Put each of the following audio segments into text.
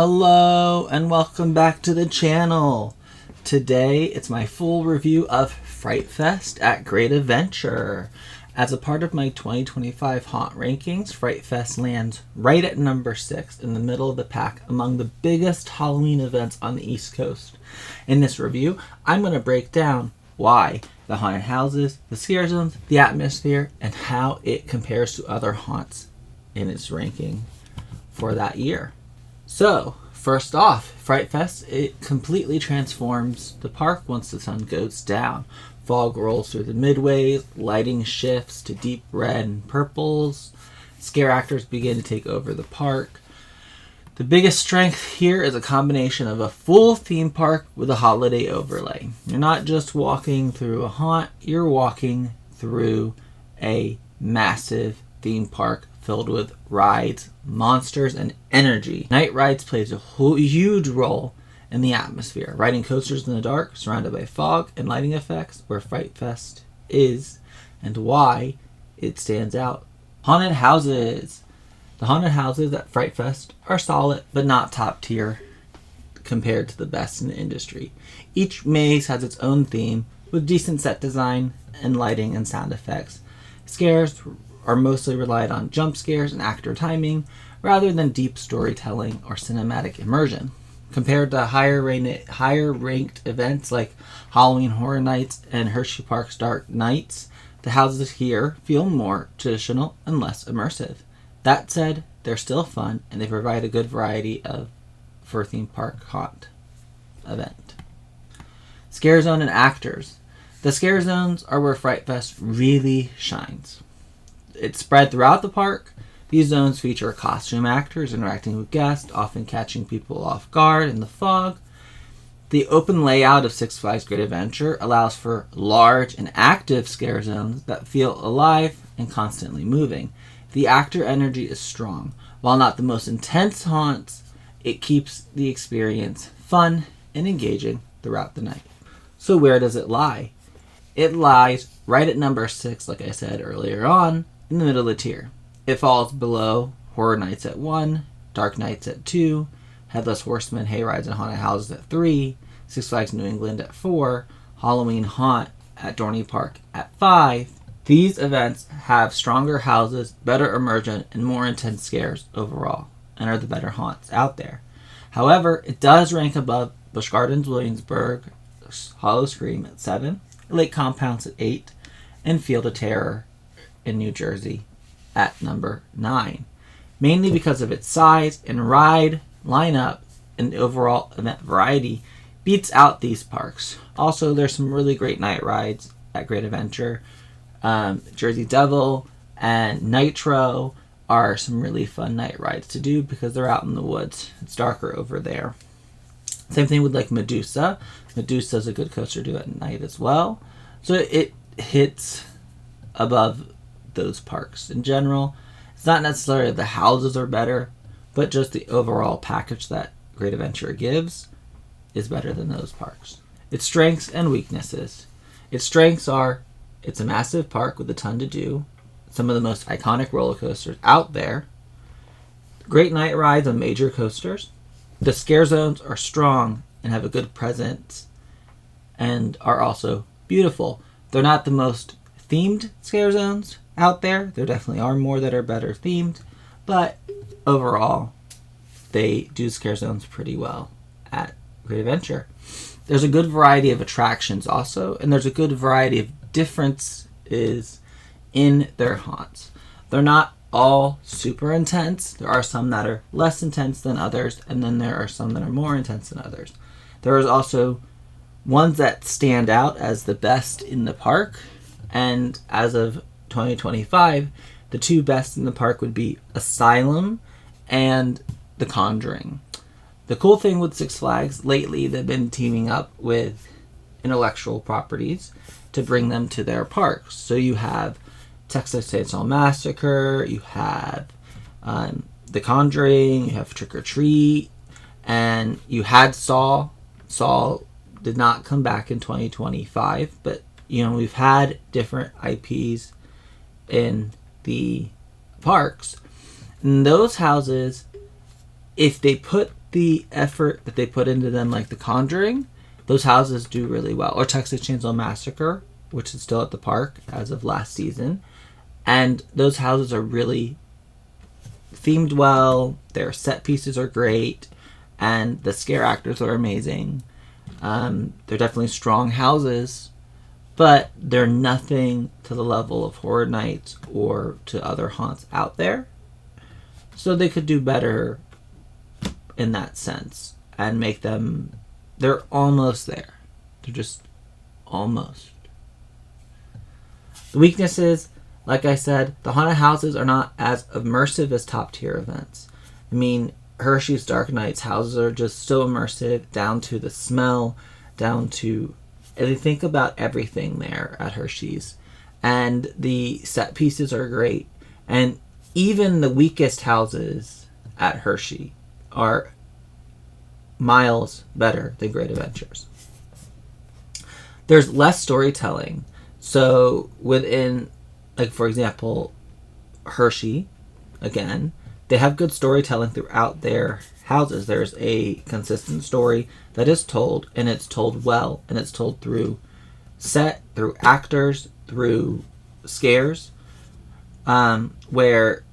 Hello and welcome back to the channel. Today it's my full review of Fright Fest at Great Adventure. As a part of my 2025 haunt rankings, Fright Fest lands right at number 6 in the middle of the pack among the biggest Halloween events on the East Coast. In this review, I'm going to break down why, the haunted houses, the scare zones, the atmosphere, and how it compares to other haunts in its ranking for that year. So, first off, Fright Fest, it completely transforms the park once the sun goes down. Fog rolls through the midways, lighting shifts to deep red and purples. Scare actors begin to take over the park. The biggest strength here is a combination of a full theme park with a holiday overlay. You're not just walking through a haunt, you're walking through a massive theme park filled with rides, monsters, and energy. Night rides plays a huge role in the atmosphere. Riding coasters in the dark, surrounded by fog and lighting effects, where Fright Fest is and why it stands out. Haunted houses. The haunted houses at Fright Fest are solid, but not top tier compared to the best in the industry. Each maze has its own theme, with decent set design and lighting and sound effects. Scares are mostly relied on jump scares and actor timing, rather than deep storytelling or cinematic immersion. Compared to higher ranked events like Halloween Horror Nights and Hershey Park's Dark Nights, the houses here feel more traditional and less immersive. That said, they're still fun and they provide a good variety for a theme park haunt event. Scare zone and actors. The scare zones are where Fright Fest really shines. It's spread throughout the park. These zones feature costume actors interacting with guests, often catching people off guard in the fog. The open layout of Six Flags Great Adventure allows for large and active scare zones that feel alive and constantly moving. The actor energy is strong. While not the most intense haunts, it keeps the experience fun and engaging throughout the night. So where does it lie? It lies right at number 6, like I said earlier on, in the middle of the tier. It falls below Horror Nights at 1, Dark Nights at 2, Headless Horseman, Hayrides, and Haunted Houses at 3, Six Flags New England at 4, Halloween Haunt at Dorney Park at 5. These events have stronger houses, better immersion, and more intense scares overall, and are the better haunts out there. However, it does rank above Busch Gardens Williamsburg, Hollow Scream at 7, Lake Compounds at 8, and Field of Terror in New Jersey at number 9, mainly because of its size and ride lineup, and the overall event variety beats out these parks. Also, there's some really great night rides at Great Adventure. Jersey Devil and Nitro are some really fun night rides to do because they're out in the woods. It's darker over there. Same thing with like Medusa. Medusa's a good coaster to do at night as well. So it hits above those parks in general. It's not necessarily the houses are better, but just the overall package that Great Adventure gives is better than those parks. Its strengths and weaknesses. Its strengths are it's a massive park with a ton to do, some of the most iconic roller coasters out there, great night rides on major coasters. The scare zones are strong and have a good presence and are also beautiful. They're not the most themed scare zones out there. There definitely are more that are better themed, but overall they do scare zones pretty well at Great Adventure. There's a good variety of attractions also, and there's a good variety of differences in their haunts. They're not all super intense. There are some that are less intense than others, and then there are some that are more intense than others. There is also ones that stand out as the best in the park, and as of 2025, the 2 best in the park would be Asylum and The Conjuring. The cool thing with Six Flags, lately they've been teaming up with intellectual properties to bring them to their parks. So you have Texas Chainsaw Massacre, you have The Conjuring, you have Trick or Treat, and you had Saw. Saw did not come back in 2025, but we've had different IPs in the parks. And those houses, if they put the effort that they put into them, like The Conjuring, those houses do really well. Or Texas Chainsaw Massacre, which is still at the park as of last season. And those houses are really themed well. Their set pieces are great. And the scare actors are amazing. They're definitely strong houses. But they're nothing to the level of Horror Nights or to other haunts out there. So they could do better in that sense. And make them... They're almost there. They're just almost. The weaknesses, like I said, the haunted houses are not as immersive as top tier events. I mean, Hershey's Dark Nights houses are just so immersive, down to the smell, down to... And they think about everything there at Hershey's. And the set pieces are great. And even the weakest houses at Hershey are miles better than Great Adventures. There's less storytelling. So within, like, for example, Hershey, again, they have good storytelling throughout their houses. There's a consistent story that is told, and it's told well, and it's told through set, through actors, through scares. Where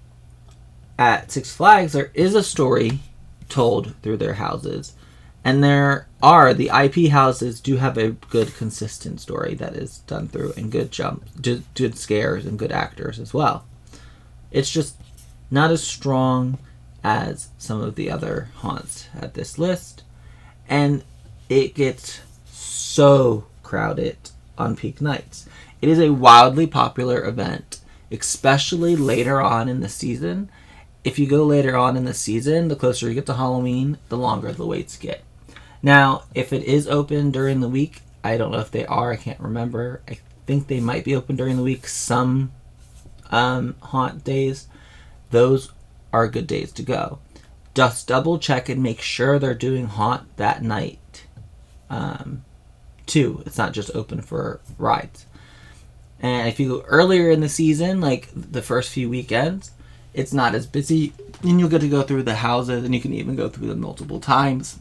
at Six Flags, there is a story told through their houses. And the IP houses do have a good consistent story that is done through, and good good scares and good actors as well. It's just not as strong as some of the other haunts at this list. And it gets so crowded on peak nights. It is a wildly popular event, especially later on in the season. If you go later on in the season, the closer you get to Halloween, the longer the waits get. Now, if it is open during the week, I don't know if they are, I can't remember. I think they might be open during the week. Some haunt days, those are good days to go. Just double check and make sure they're doing haunt that night too. It's not just open for rides. And if you go earlier in the season, like the first few weekends, it's not as busy, and you'll get to go through the houses, and you can even go through them multiple times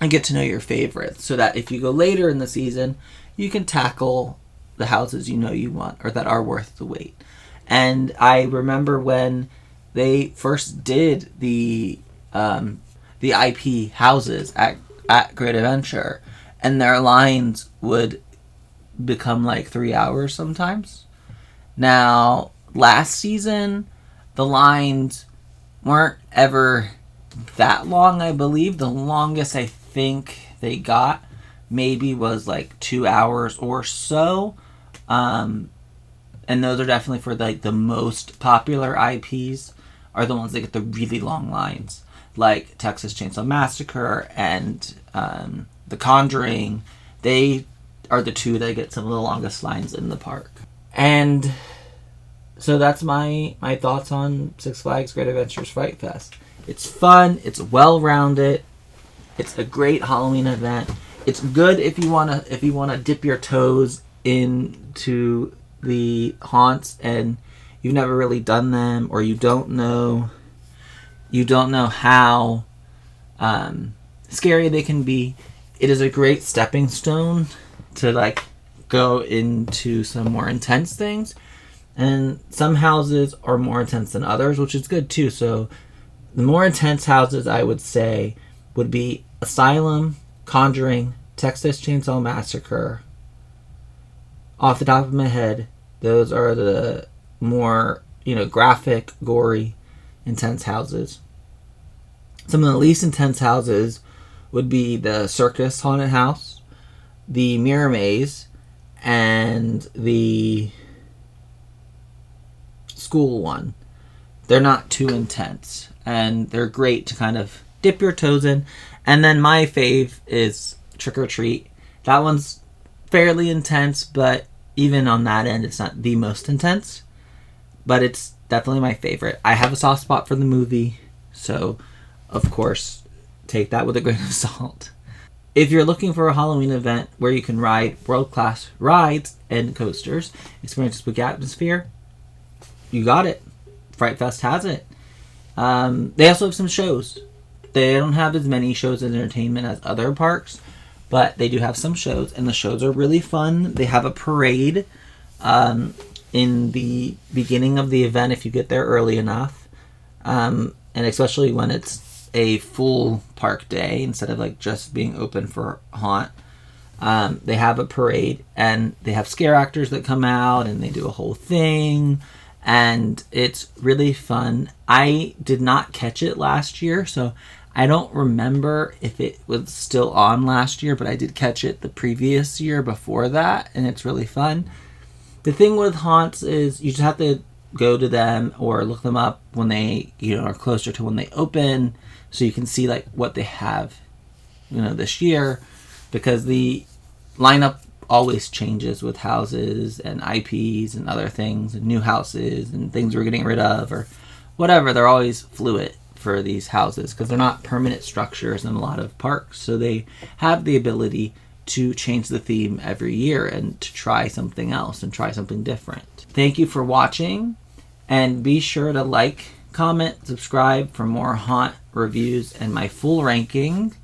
and get to know your favorites, so that if you go later in the season, you can tackle the houses you know you want or that are worth the wait. And I remember when they first did the IP houses at Great Adventure, and their lines would become like 3 hours sometimes. Now, last season, the lines weren't ever that long, I believe. The longest I think they got maybe was like 2 hours or so. And those are definitely for like the most popular IPs are the ones that get the really long lines. Like Texas Chainsaw Massacre and The Conjuring. They are the two that get some of the longest lines in the park. And so that's my thoughts on Six Flags Great Adventures Fright Fest. It's fun. It's well-rounded. It's a great Halloween event. It's good if you wanna dip your toes into the haunts and you've never really done them, or you don't know how scary they can be. It is a great stepping stone to like go into some more intense things. And some houses are more intense than others, which is good too. So the more intense houses, I would say, would be Asylum, Conjuring, Texas Chainsaw Massacre. Off the top of my head, those are the more, graphic, gory, intense houses. Some of the least intense houses would be the Circus Haunted House, the Mirror Maze, and the school one. They're not too intense, and they're great to kind of dip your toes in. And then my fave is Trick or Treat. That one's fairly intense, but even on that end, it's not the most intense, but it's definitely my favorite. I have a soft spot for the movie, so of course take that with a grain of salt. If you're looking for a Halloween event where you can ride world-class rides and coasters, experience a spooky atmosphere, you got it. Fright Fest has it. They also have some shows. They don't have as many shows and entertainment as other parks, but they do have some shows, and the shows are really fun. They have a parade in the beginning of the event if you get there early enough, and especially when it's a full park day instead of like just being open for haunt. They have a parade, and they have scare actors that come out, and they do a whole thing, and it's really fun. I did not catch it last year, so I don't remember if it was still on last year, but I did catch it the previous year before that, and it's really fun. The thing with haunts is you just have to go to them or look them up when they, are closer to when they open, so you can see like what they have, this year, because the lineup always changes with houses and IPs and other things and new houses and things we're getting rid of or whatever. They're always fluid for these houses because they're not permanent structures in a lot of parks, so they have the ability to change the theme every year and to try something else and try something different. Thank you for watching, and be sure to like, comment, subscribe for more haunt reviews and my full ranking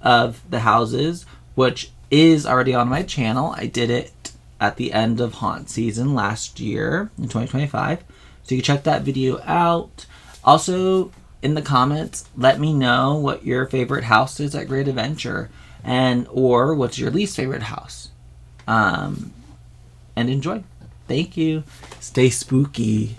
of the houses, which is already on my channel. I did it at the end of haunt season last year in 2025, so you can check that video out. Also, in the comments, let me know what your favorite house is at Great Adventure, or what's your least favorite house. And enjoy. Thank you. Stay spooky.